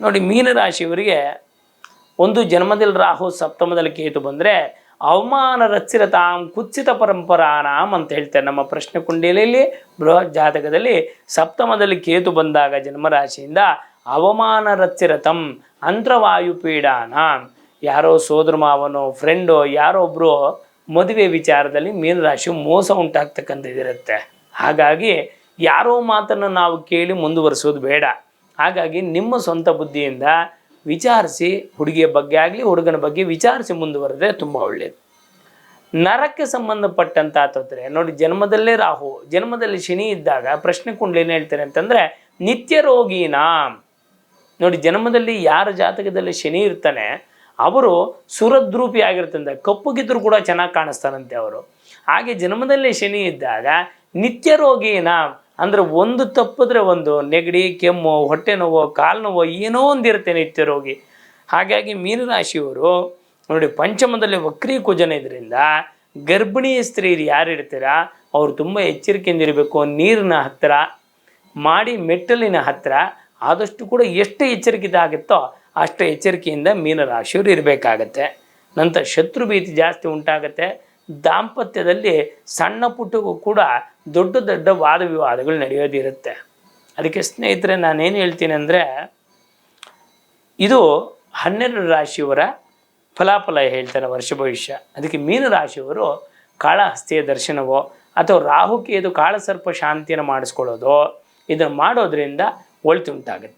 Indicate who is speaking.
Speaker 1: ನೋಡಿ, ಮೀನರಾಶಿಯವರಿಗೆ ಒಂದು ಜನ್ಮದಲ್ಲಿ ರಾಹು, ಸಪ್ತಮದಲ್ಲಿ ಕೇತು ಬಂದರೆ ಅವಮಾನ ರಚಿರತಾಂ ಕುತ್ಸಿತ ಪರಂಪರಾನಾಂ ಅಂತ ಹೇಳ್ತಾರೆ ನಮ್ಮ ಪ್ರಶ್ನೆ ಕುಂಡಲಿಯಲ್ಲಿ. ಬೃಹತ್ ಜಾತಕದಲ್ಲಿ ಸಪ್ತಮದಲ್ಲಿ ಕೇತು ಬಂದಾಗ ಜನ್ಮರಾಶಿಯಿಂದ ಅವಮಾನ ರಚಿರತಂ ಅಂತ್ರವಾಯು ಪೀಡಾನ, ಯಾರೋ ಸೋದರ ಮಾವನೋ ಫ್ರೆಂಡೋ ಯಾರೋ ಒಬ್ಬರು ಮದುವೆ ವಿಚಾರದಲ್ಲಿ ಮೀನರಾಶಿ ಮೋಸ ಉಂಟಾಗ್ತಕ್ಕಂಥದ್ದಿರುತ್ತೆ. ಹಾಗಾಗಿ ಯಾರೋ ಮಾತನ್ನು ನಾವು ಕೇಳಿ ಮುಂದುವರಿಸೋದು ಬೇಡ. ಹಾಗಾಗಿ ನಿಮ್ಮ ಸ್ವಂತ ಬುದ್ಧಿಯಿಂದ ವಿಚಾರಿಸಿ, ಹುಡುಗಿಯ ಬಗ್ಗೆ ಆಗಲಿ ಹುಡುಗನ ಬಗ್ಗೆ ವಿಚಾರಿಸಿ ಮುಂದುವರೆದ್ರೆ ತುಂಬ ಒಳ್ಳೆಯದು. ನರಕ್ಕೆ ಸಂಬಂಧಪಟ್ಟಂಥ ತೊಂದರೆ ನೋಡಿ, ಜನ್ಮದಲ್ಲೇ ರಾಹು, ಜನ್ಮದಲ್ಲಿ ಶನಿ ಇದ್ದಾಗ ಪ್ರಶ್ನೆ ಕುಂಡಲಿ ಏನು ಹೇಳ್ತಾರೆ ಅಂತಂದರೆ ನಿತ್ಯ ರೋಗಿನ. ನೋಡಿ, ಜನ್ಮದಲ್ಲಿ ಯಾರ ಜಾತಕದಲ್ಲಿ ಶನಿ ಇರ್ತಾನೆ ಅವರು ಸುರದ್ರೂಪಿ ಆಗಿರ್ತಂತೆ, ಕಪ್ಪುಗಿದ್ರು ಕೂಡ ಚೆನ್ನಾಗಿ ಕಾಣಿಸ್ತಾರಂತೆ ಅವರು. ಹಾಗೆ ಜನ್ಮದಲ್ಲಿ ಶನಿ ಇದ್ದಾಗ ನಿತ್ಯ ರೋಗಿನ ಅಂದರೆ ಒಂದು ತಪ್ಪಿದ್ರೆ ಒಂದು ನೆಗಡಿ, ಕೆಮ್ಮು, ಹೊಟ್ಟೆ ನೋವು, ಕಾಲು ನೋವು ಏನೋ ಒಂದಿರುತ್ತೆ ನಿತ್ಯ ರೋಗಿ. ಹಾಗಾಗಿ ಮೀನರಾಶಿಯವರು ನೋಡಿ, ಪಂಚಮದಲ್ಲಿ ವಕ್ರೀಕುಜನ ಇದರಿಂದ ಗರ್ಭಿಣಿ ಸ್ತ್ರೀಯರು ಯಾರು ಇರ್ತೀರ ಅವರು ತುಂಬ ಎಚ್ಚರಿಕೆಯಿಂದಿರಬೇಕು. ನೀರಿನ ಹತ್ತಿರ ಮಾಡಿ, ಮೆಟ್ಟಲಿನ ಹತ್ತಿರ ಆದಷ್ಟು ಕೂಡ ಎಷ್ಟು ಎಚ್ಚರಿಕೆ ಆಗುತ್ತೋ ಅಷ್ಟು ಎಚ್ಚರಿಕೆಯಿಂದ ಮೀನರಾಶಿಯವರು ಇರಬೇಕಾಗತ್ತೆ. ನಂತರ ಶತ್ರು ಭೀತಿ ಜಾಸ್ತಿ ಉಂಟಾಗತ್ತೆ. ದಾಂಪತ್ಯದಲ್ಲಿ ಸಣ್ಣ ಪುಟ್ಟಗೂ ಕೂಡ ದೊಡ್ಡ ದೊಡ್ಡ ವಾದ ವಿವಾದಗಳು ನಡೆಯೋದಿರುತ್ತೆ. ಅದಕ್ಕೆ ಸ್ನೇಹಿತರೆ, ನಾನೇನು ಹೇಳ್ತೀನಿ ಅಂದರೆ, ಇದು 12 ರಾಶಿಯವರ ಫಲಾಫಲ ಹೇಳ್ತಾರೆ, ವರ್ಷ ಭವಿಷ್ಯ. ಅದಕ್ಕೆ ಮೀನರಾಶಿಯವರು ಕಾಳಹಸ್ತಿಯ ದರ್ಶನವೋ ಅಥವಾ ರಾಹುಕೇತು ಕಾಳಸರ್ಪ ಶಾಂತಿಯನ್ನು ಮಾಡಿಸ್ಕೊಳ್ಳೋದು, ಇದನ್ನು ಮಾಡೋದ್ರಿಂದ ಒಳಿತುಂಟಾಗುತ್ತೆ.